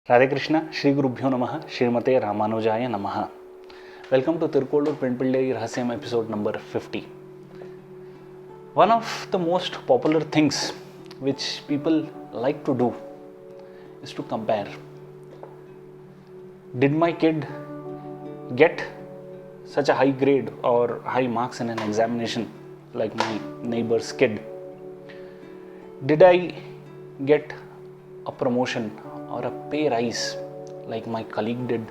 Radhe Krishna, Shri Gurubhyo Namaha, Srimate Ramanujaya Namaha. Welcome to Thirukkolur Penpillai Rahasyam episode number 50. One of the most popular things which people like to do is to compare. Did my kid get such a high grade or high marks in an examination like my neighbor's kid? Did I get a promotion or a pay rise like my colleague did?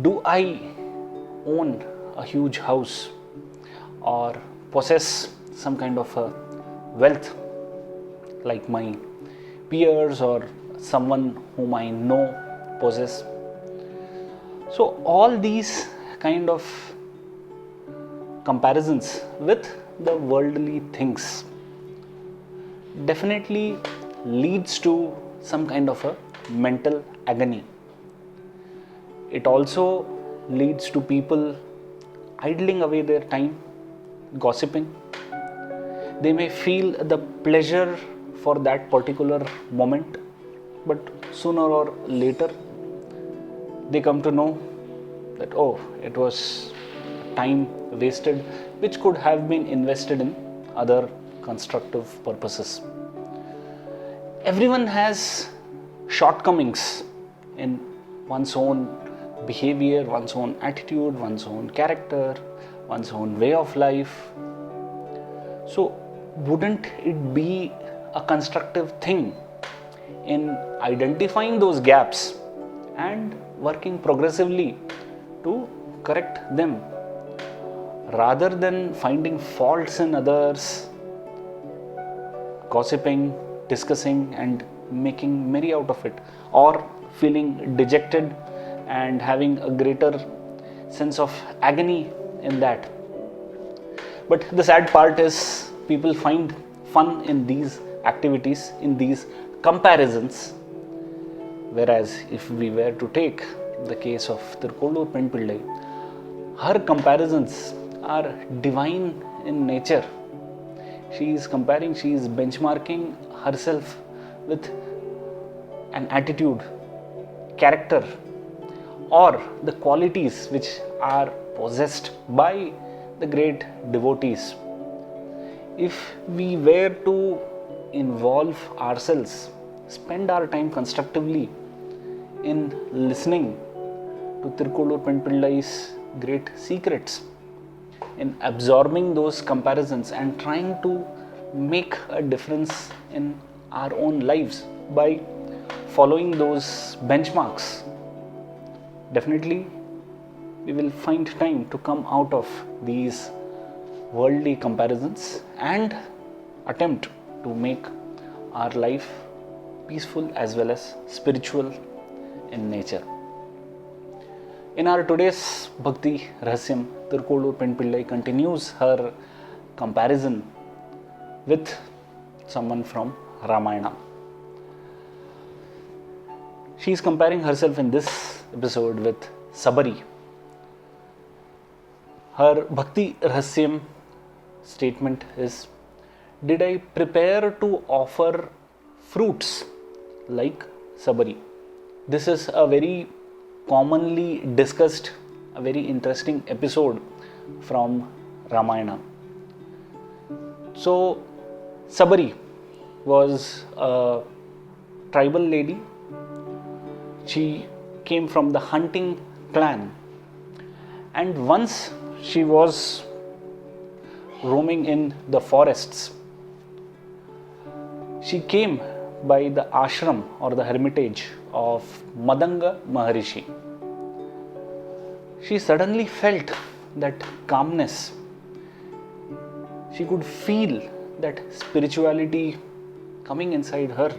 Do I own a huge house or possess some kind of a wealth like my peers or someone whom I know possess? So all these kind of comparisons with the worldly things definitely leads to some kind of a mental agony. It also leads to people idling away their time, gossiping. They may feel the pleasure for that particular moment, but sooner or later they come to know that, it was time wasted which could have been invested in other constructive purposes. Everyone has shortcomings in one's own behavior, one's own attitude, one's own character, one's own way of life. So wouldn't it be a constructive thing in identifying those gaps and working progressively to correct them, rather than finding faults in others, gossiping, discussing and making merry out of it, or feeling dejected and having a greater sense of agony in that? But the sad part is people find fun in these activities, in these comparisons, whereas if we were to take the case of Thirukkolur Penpillai, her comparisons are divine in nature. She is comparing, she is benchmarking herself with an attitude, character, or the qualities which are possessed by the great devotees. If we were to involve ourselves, spend our time constructively in listening to Thirukkolur Penpillai's great secrets, in absorbing those comparisons and trying to make a difference in our own lives by following those benchmarks, definitely we will find time to come out of these worldly comparisons and attempt to make our life peaceful as well as spiritual in nature. In our today's Bhakti Rahasyam, Thirukkolur Penpillai continues her comparison with someone from Ramayana. She is comparing herself in this episode with Sabari. Her Bhakti Rahasyam statement is, "Did I prepare to offer fruits like Sabari?" This is a very commonly discussed, a very interesting episode from Ramayana. So Sabari was a tribal lady. She came from the hunting clan, and once she was roaming in the forests, she came by the ashram or the hermitage of Madanga Maharishi. She suddenly felt that calmness. She could feel that spirituality coming inside her.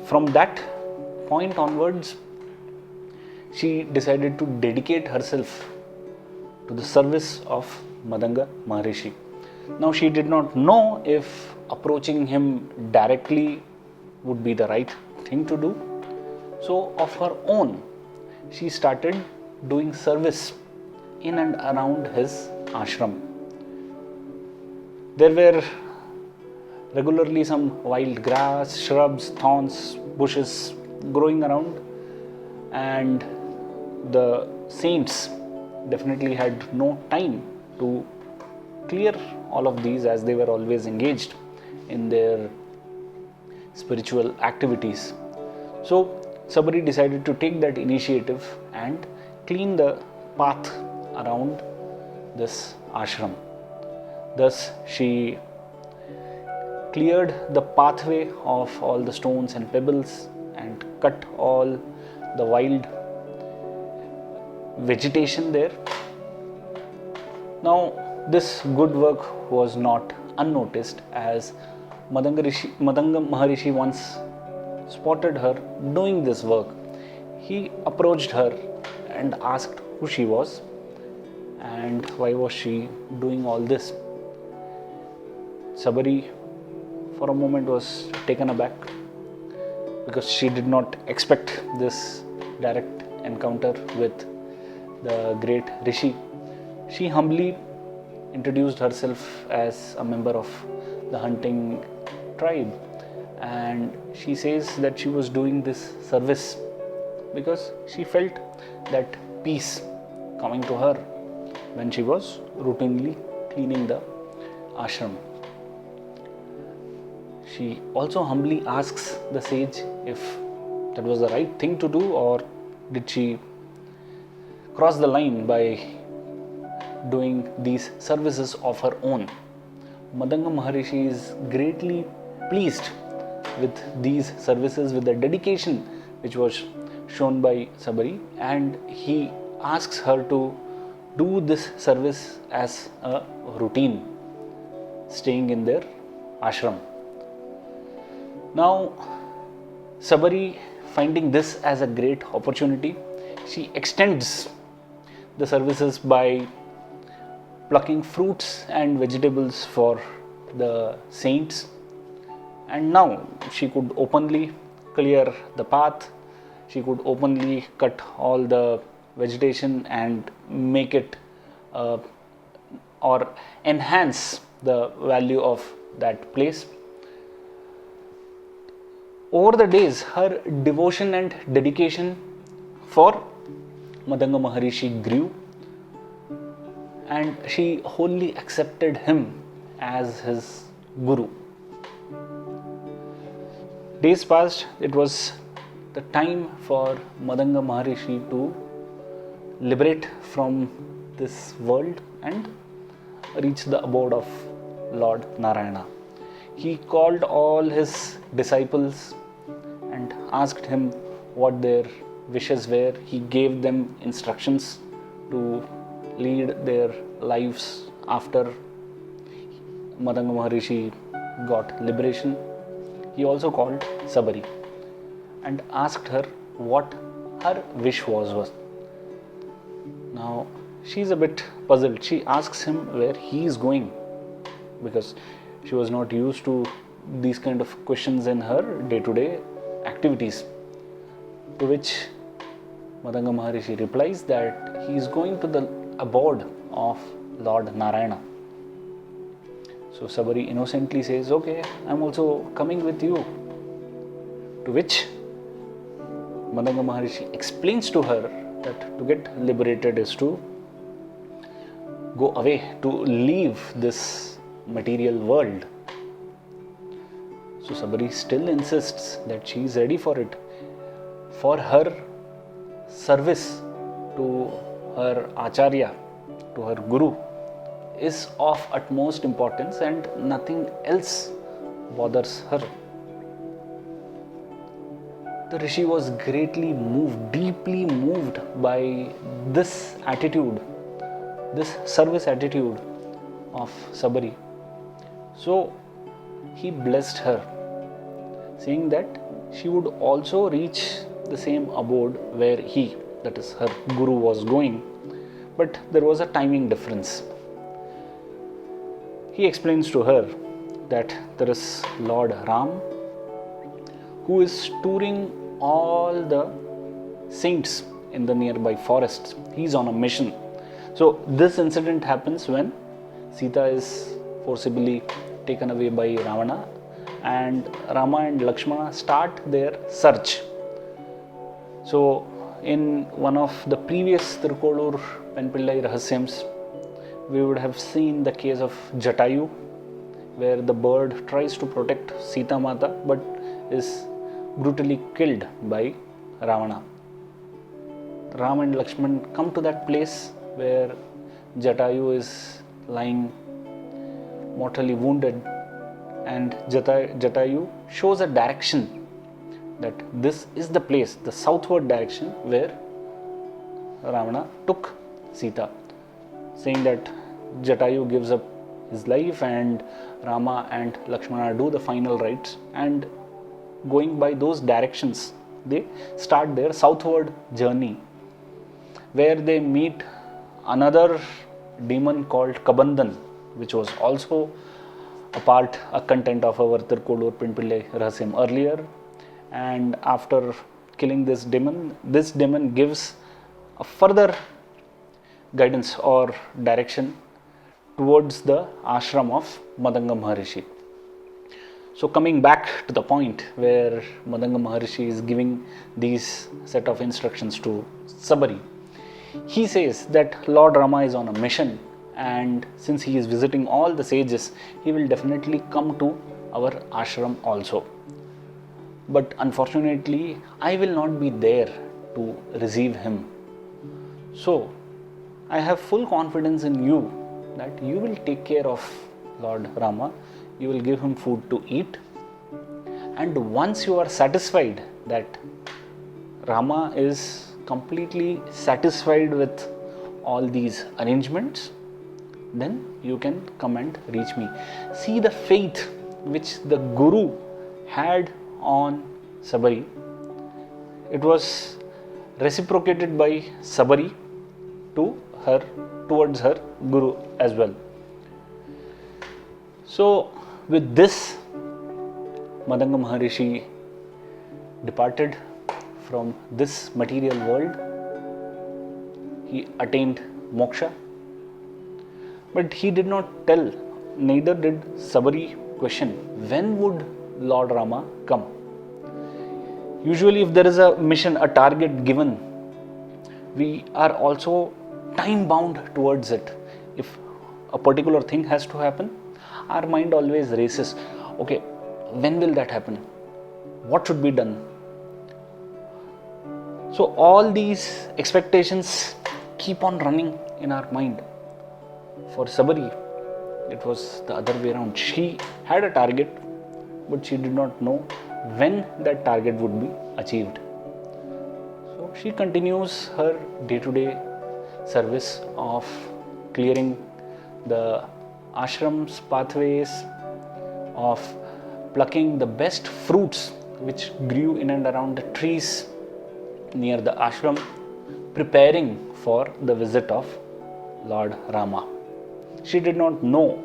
From that point onwards, she decided to dedicate herself to the service of Madanga Maharishi. Now she did not know if approaching him directly would be the right thing to do. So of her own, she started doing service in and around his ashram. There were regularly some wild grass, shrubs, thorns, bushes growing around, and the saints definitely had no time to clear all of these, as they were always engaged in their spiritual activities. So Sabari decided to take that initiative and clean the path around this ashram. Thus she cleared the pathway of all the stones and pebbles and cut all the wild vegetation there. Now this good work was not unnoticed, as Madanga Maharishi once spotted her doing this work. He approached her and asked who she was and why was she doing all this. Sabari for a moment was taken aback, because she did not expect this direct encounter with the great Rishi. She humbly introduced herself as a member of the hunting tribe, and she says that she was doing this service because she felt that peace coming to her when she was routinely cleaning the ashram. She also humbly asks the sage if that was the right thing to do, or did she cross the line by doing these services of her own. Madanga Maharishi is greatly pleased with these services, with the dedication which was shown by Sabari, and he asks her to do this service as a routine, staying in their ashram. Now Sabari, finding this as a great opportunity, she extends the services by plucking fruits and vegetables for the saints, and now she could openly clear the path. She could openly cut all the vegetation and make it or enhance the value of that place. Over the days, her devotion and dedication for Madanga Maharishi grew, and she wholly accepted him as his guru. Days passed. It was the time for Madanga Maharishi to liberate from this world and reach the abode of Lord Narayana. He called all his disciples and asked him what their wishes were. He gave them instructions to lead their lives after Madanga Maharishi got liberation. He also called Sabari and asked her what her wish was. Now she's a bit puzzled. She asks him where he is going, because she was not used to these kind of questions in her day-to-day activities. To which Madanga Maharishi replies that he is going to the abode of Lord Narayana. So Sabari innocently says, okay, I'm also coming with you. To which Madanga Maharishi explains to her that to get liberated is to go away, to leave this material world. So Sabari still insists that she is ready for it. For her service to her acharya, to her guru, is of utmost importance, and nothing else bothers her. The Rishi was greatly moved, deeply moved by this attitude, this service attitude of Sabari. So he blessed her, saying that she would also reach the same abode where he, that is her guru, was going, but there was a timing difference. He explains to her that there is Lord Rama who is touring all the saints in the nearby forests. He is on a mission. So this incident happens when Sita is forcibly taken away by Ravana and Rama and Lakshmana start their search. So in one of the previous Thirukkolur Penpillai Rahasyams, we would have seen the case of Jatayu, where the bird tries to protect Sita Mata but is brutally killed by Ravana. Ram and Lakshman come to that place where Jatayu is lying mortally wounded, and Jatayu shows a direction that this is the place, the southward direction where Ravana took Sita, saying that Jatayu gives up his life and Rama and Lakshmana do the final rites, and going by those directions they start their southward journey, where they meet another demon called Kabandhan, which was also a content of our Thirukkolur Penpillai Rahasyam earlier. And after killing this demon gives a further guidance or direction towards the ashram of Madanga Maharishi. So coming back to the point where Madanga Maharishi is giving these set of instructions to Sabari, he says that Lord Rama is on a mission, and since he is visiting all the sages, he will definitely come to our ashram also. But unfortunately, I will not be there to receive him. So I have full confidence in you that you will take care of Lord Rama, you will give him food to eat, and once you are satisfied that Rama is completely satisfied with all these arrangements, then you can come and reach me. See the faith which the Guru had on Sabari. It was reciprocated by Sabari towards her Guru as well. So with this, Madanga Maharishi departed from this material world. He attained moksha, but he did not tell, neither did Sabari question, when would Lord Rama come. Usually if there is a mission, a target given, we are also time bound towards it. If a particular thing has to happen, our mind always races, okay, when will that happen? What should be done? So all these expectations keep on running in our mind. For Sabari, it was the other way around. She had a target, but she did not know when that target would be achieved. So she continues her day-to-day service of clearing the ashram's pathways, of plucking the best fruits which grew in and around the trees near the ashram, preparing for the visit of Lord Rama. She did not know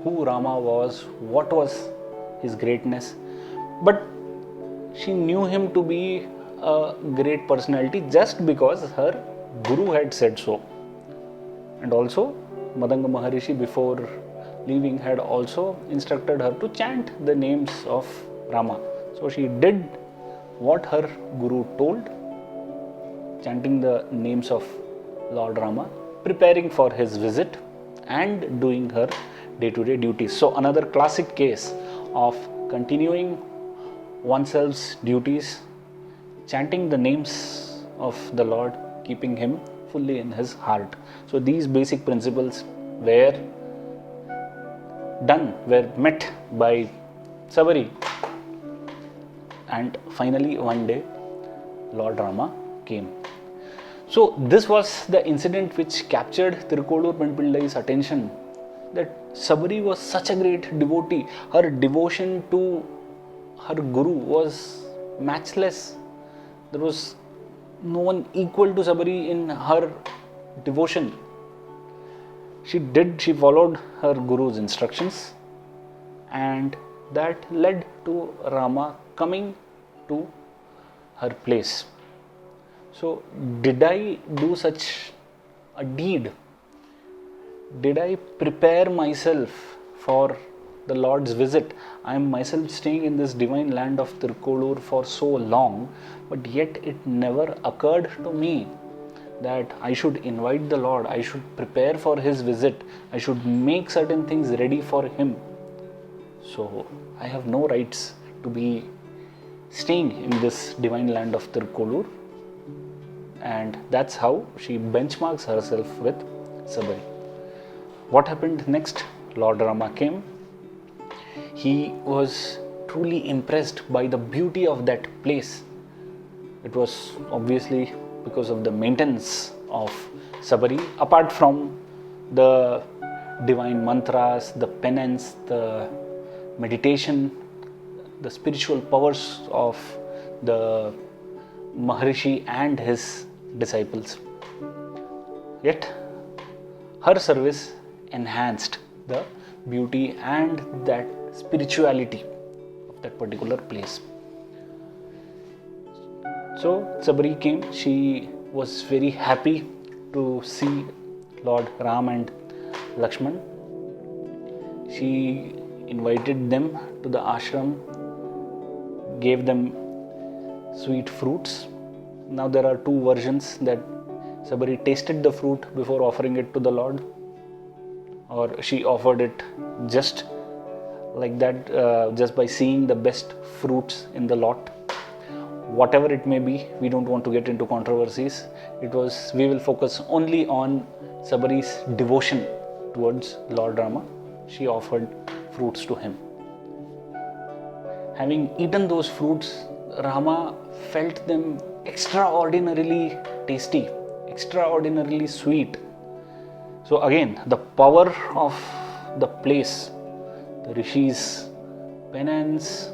who Rama was, what was his greatness, but she knew him to be a great personality just because her Guru had said so. And also, Madanga Maharishi before leaving had also instructed her to chant the names of Rama. So she did what her Guru told, chanting the names of Lord Rama, preparing for his visit and doing her day-to-day duties. So another classic case of continuing oneself's duties, chanting the names of the Lord, keeping him fully in his heart. So these basic principles were met by Sabari, and finally one day Lord Rama came. So this was the incident which captured Thirukkolur Penpillai's attention, that Sabari was such a great devotee. Her devotion to her Guru was matchless. There was no one equal to Sabari in her devotion. She followed her Guru's instructions, and that led to Rama coming to her place. So did I do such a deed? Did I prepare myself for the Lord's visit. I am myself staying in this divine land of Thirukkolur for so long, but yet it never occurred to me that I should invite the Lord, I should prepare for His visit, I should make certain things ready for Him. So I have no rights to be staying in this divine land of Thirukkolur. And that's how she benchmarks herself with Sabari. What happened next? Lord Rama came. He was truly impressed by the beauty of that place. It was obviously because of the maintenance of Sabari, apart from the divine mantras, the penance, the meditation, the spiritual powers of the Maharishi and his disciples. Yet her service enhanced the beauty and that spirituality of that particular place. So Sabari came. She was very happy to see Lord Ram and Lakshman. She invited them to the ashram, gave them sweet fruits. Now there are two versions, that Sabari tasted the fruit before offering it to the Lord, or she offered it just like that, just by seeing the best fruits in the lot. Whatever it may be, we don't want to get into controversies. We will focus only on Sabari's devotion towards Lord Rama. She offered fruits to him. Having eaten those fruits, Rama felt them extraordinarily tasty, extraordinarily sweet. So again, the power of the place, the rishis, penance,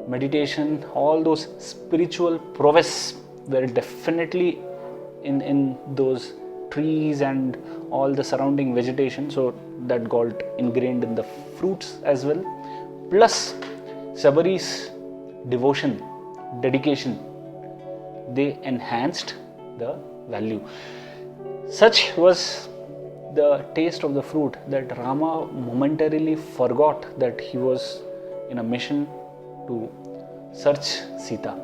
meditation, all those spiritual prowess were definitely in those trees and all the surrounding vegetation, so that got ingrained in the fruits as well. Plus Sabari's devotion, dedication, they enhanced the value. Such was the taste of the fruit that Rama momentarily forgot that he was in a mission to search Sita.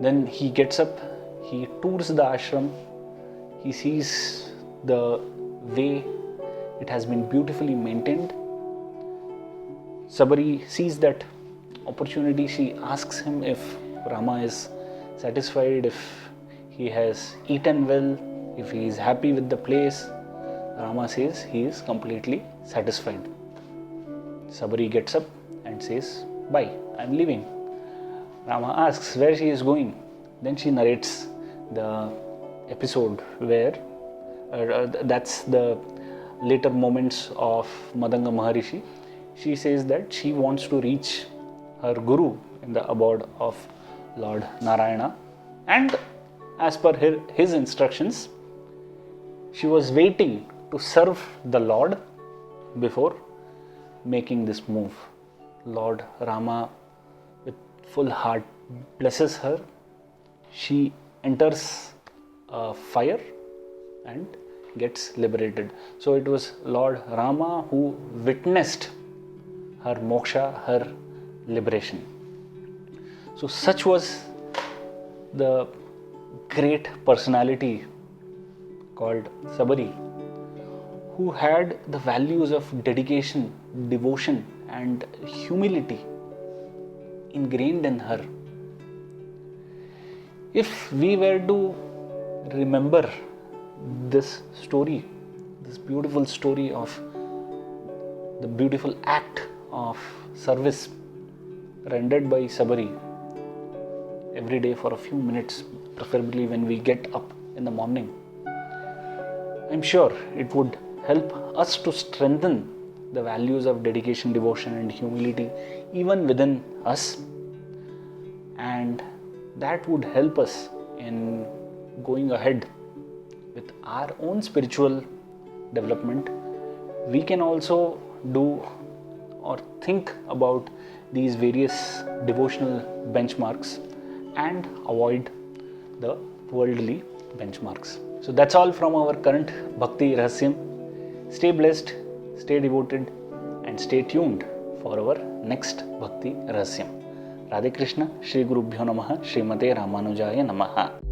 Then he gets up, he tours the ashram, he sees the way it has been beautifully maintained. Sabari sees that opportunity. She asks him if Rama is satisfied, if he has eaten well, if he is happy with the place. Rama says he is completely satisfied. Sabari gets up and says, "Bye, I am leaving." Rama asks where she is going. Then she narrates the episode where that's the later moments of Madanga Maharishi. She says that she wants to reach her guru in the abode of Lord Narayana, and as per his instructions, she was waiting to serve the Lord before making this move. Lord Rama, with full heart, blesses her. She enters a fire and gets liberated. So it was Lord Rama who witnessed her moksha, her liberation. So such was the great personality called Sabari, who had the values of dedication, devotion and humility ingrained in her. If we were to remember this story, this beautiful story of the beautiful act of service rendered by Sabari every day for a few minutes, preferably when we get up in the morning, I'm sure it would help us to strengthen the values of dedication, devotion and humility even within us, and that would help us in going ahead with our own spiritual development. We can also do or think about these various devotional benchmarks and avoid the worldly benchmarks. So that's all from our current Bhakti Rahasyam. Stay blessed, stay devoted, and stay tuned for our next Bhakti Rahasyam. Radhe Krishna, Shri Gurubhyo Namaha, Srimate Ramanujaya Namaha.